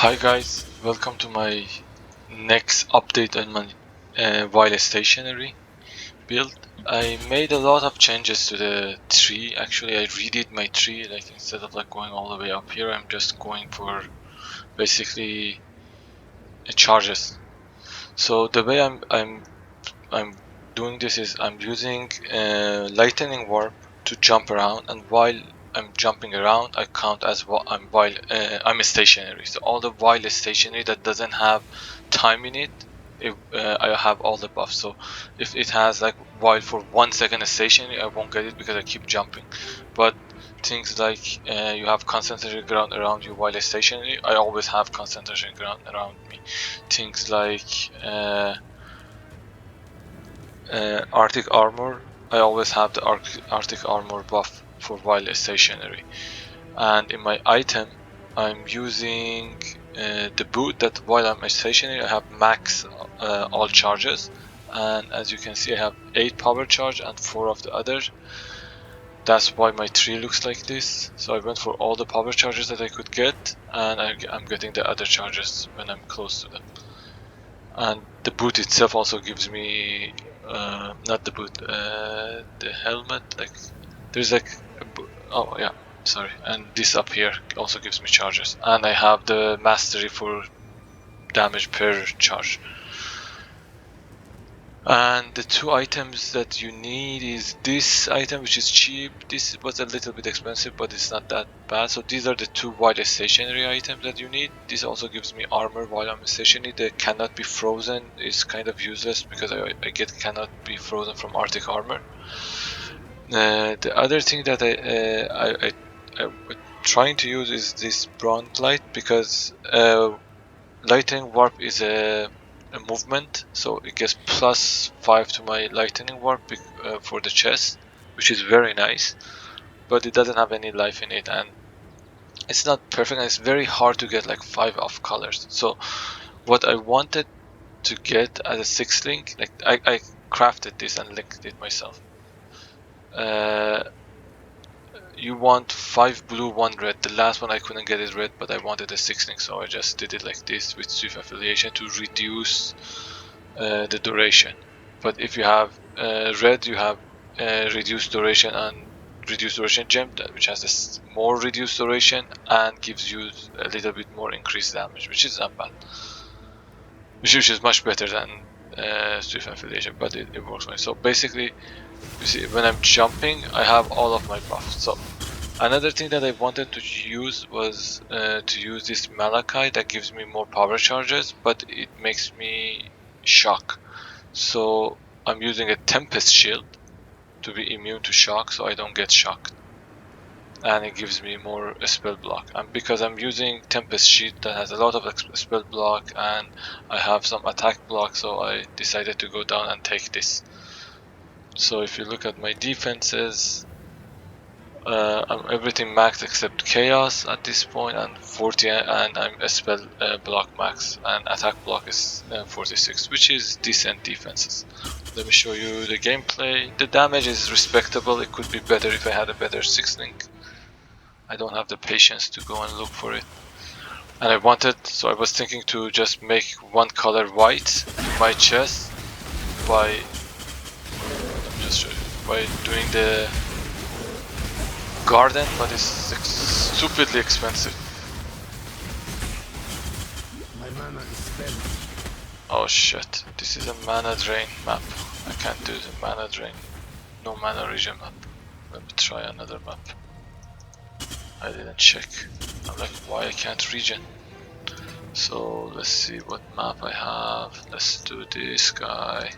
Hi guys, welcome to my next update on my wireless stationery build. I made a lot of changes to the tree. Actually, I redid my tree. Like instead of like going all the way up here, I'm just going for basically charges. So the way I'm doing this is I'm using lightning warp to jump around, and while I'm jumping around, I count as while I'm stationary. So all the while stationary that doesn't have time in it, I have all the buffs. So if it has like while for 1 second stationary, I won't get it because I keep jumping. But things like you have concentration ground around you while stationary, I always have concentration ground around me. Things like Arctic armor, I always have the Arctic armor buff for while stationary. And in my item, I'm using the boot that while I'm stationary, I have max all charges. And as you can see, I have 8 power charge and 4 of the others. That's why my tree looks like this. So I went for all the power charges that I could get, and I'm getting the other charges when I'm close to them. And the boot itself also gives me not the boot, the helmet. Like there's like oh yeah, sorry. And this up here also gives me charges, and I have the mastery for damage per charge. And the two items that you need is this item, which is cheap. This was a little bit expensive, but it's not that bad. So these are the two while stationary items that you need. This also gives me armor while I'm stationary. The cannot be frozen is kind of useless because I get cannot be frozen from Arctic armor. The other thing that I'm trying to use is this bronze light because lightning warp is a movement, so it gets +5 to my lightning warp for the chest, which is very nice, but it doesn't have any life in it, and it's not perfect, and it's very hard to get like 5 off colors. So what I wanted to get as a 6 link, like I crafted this and linked it myself. You want 5 blue, 1 red. The last one I couldn't get it red, but I wanted a 6 link, so I just did it like this with Swift affiliation to reduce the duration. But if you have red, you have reduced duration and reduced duration gem, which has this more reduced duration and gives you a little bit more increased damage, which is not bad. Which is much better than Swift affiliation, but it works fine. So basically, you see, when I'm jumping, I have all of my buffs. So another thing that I wanted to use was to use this Malachite that gives me more power charges, but it makes me shock. So I'm using a Tempest Shield to be immune to shock, so I don't get shocked. And it gives me more spell block. And because I'm using Tempest Shield that has a lot of spell block and I have some attack block, so I decided to go down and take this. So if you look at my defenses, I'm everything maxed except chaos at this point, and 40, and I'm a spell block max, and attack block is 46, which is decent defenses. Let me show you the gameplay. The damage is respectable. It could be better if I had a better 6 link. I don't have the patience to go and look for it. And I was thinking to just make one color white in my chest by doing the garden, but it's stupidly expensive. My mana is spent. Oh shit, this is a mana drain map. I can't do the mana drain. No mana region map. Let me try another map. I didn't check. I'm like, why I can't region? So let's see what map I have. Let's do this guy.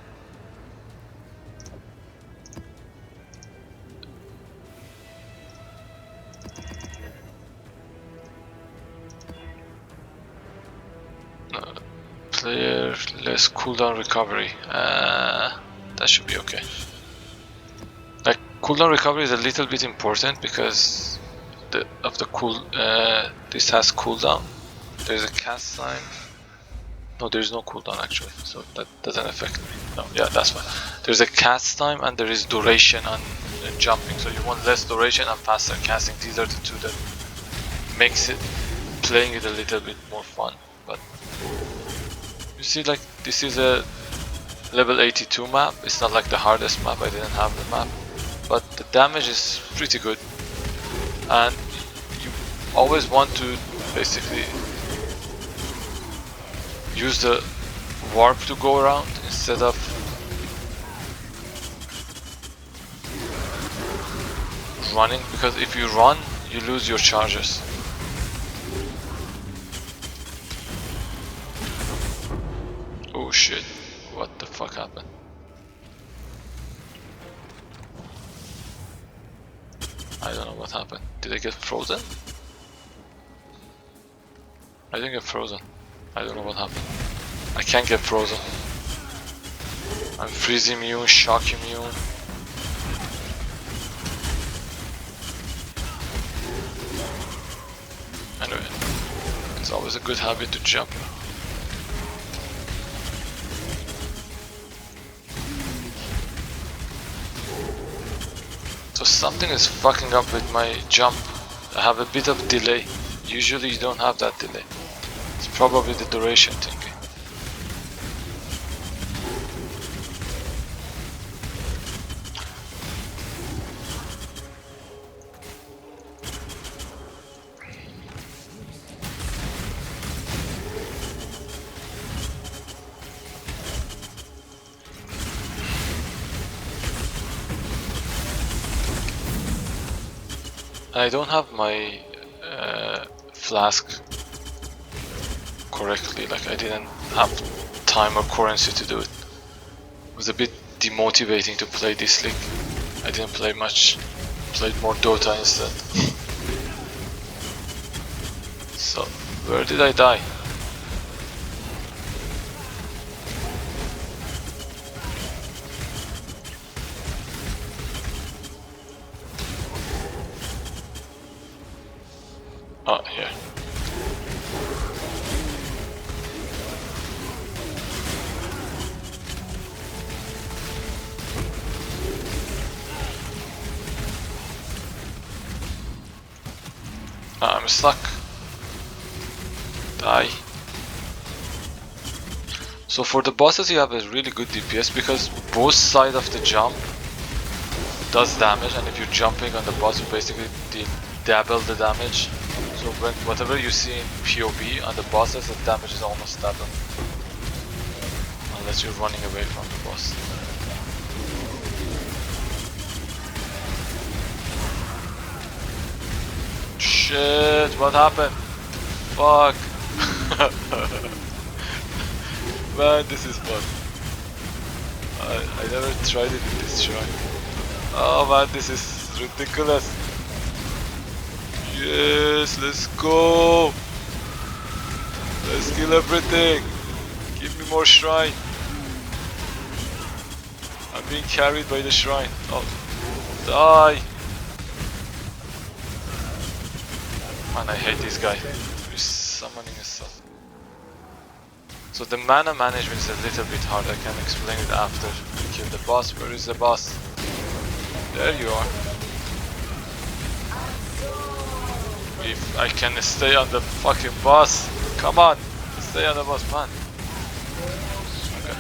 Player less cooldown recovery. That should be okay. Like cooldown recovery is a little bit important because this has cooldown. There's a cast time. No, there's no cooldown actually, so that doesn't affect me. No, yeah, that's fine. There's a cast time and there is duration on jumping. So you want less duration and faster casting. These are the two that makes it playing it a little bit more fun. But you see, like, this is a level 82 map. It's not like the hardest map, I didn't have the map, but the damage is pretty good, and you always want to basically use the warp to go around instead of running, because if you run you lose your charges. Oh shit, what the fuck happened? I don't know what happened. Did I get frozen? I didn't get frozen. I don't know what happened. I can't get frozen. I'm freeze immune, shock immune. Anyway, it's always a good habit to jump. So something is fucking up with my jump. I have a bit of delay. Usually you don't have that delay. It's probably the duration thing. I don't have my flask correctly, like I didn't have time or currency to do it. It was a bit demotivating to play this league. I didn't play much, played more Dota instead. So, where did I die? Oh, here. I'm stuck. Die. So for the bosses you have a really good DPS because both sides of the jump does damage, and if you're jumping on the boss you basically double the damage. So when whatever you see in POB on the bosses, the damage is almost double. Unless you're running away from the boss. Shit, what happened? Fuck. Man, this is fun. I never tried it in this shrine. Oh man, this is ridiculous. Yes, let's go. Let's kill everything. Give me more shrine. I'm being carried by the shrine. Oh, die. Man, I hate this guy. He's summoning himself. So the mana management is a little bit hard. I can explain it after we kill the boss. Where is the boss? There you are. If I can stay on the fucking boss. Come on, stay on the boss, man. Okay.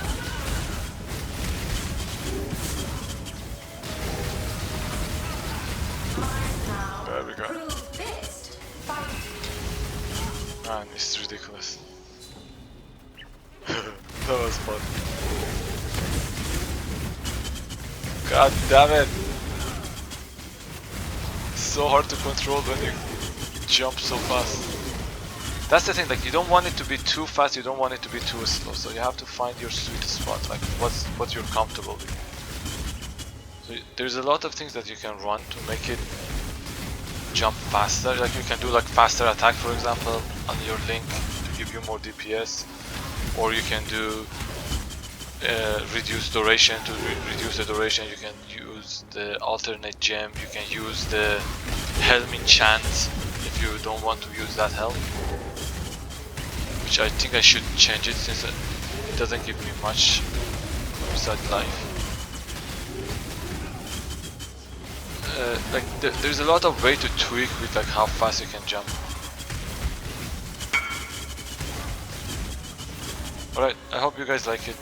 There we go. Man, it's ridiculous. That was fun. God damn it. It's so hard to control when you jump so fast. That's the thing, like you don't want it to be too fast, you don't want it to be too slow, so you have to find your sweet spot, like what you're comfortable with. So there's a lot of things that you can run to make it jump faster, like you can do like faster attack for example on your link to give you more DPS, or you can do reduce duration. To reduce the duration you can use the alternate gem, you can use the helm enchant if you don't want to use that helm, which I think I should change it since it doesn't give me much besides life. Like there's a lot of way to tweak with like how fast you can jump. Alright, I hope you guys like it.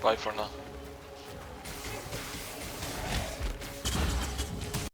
Bye for now.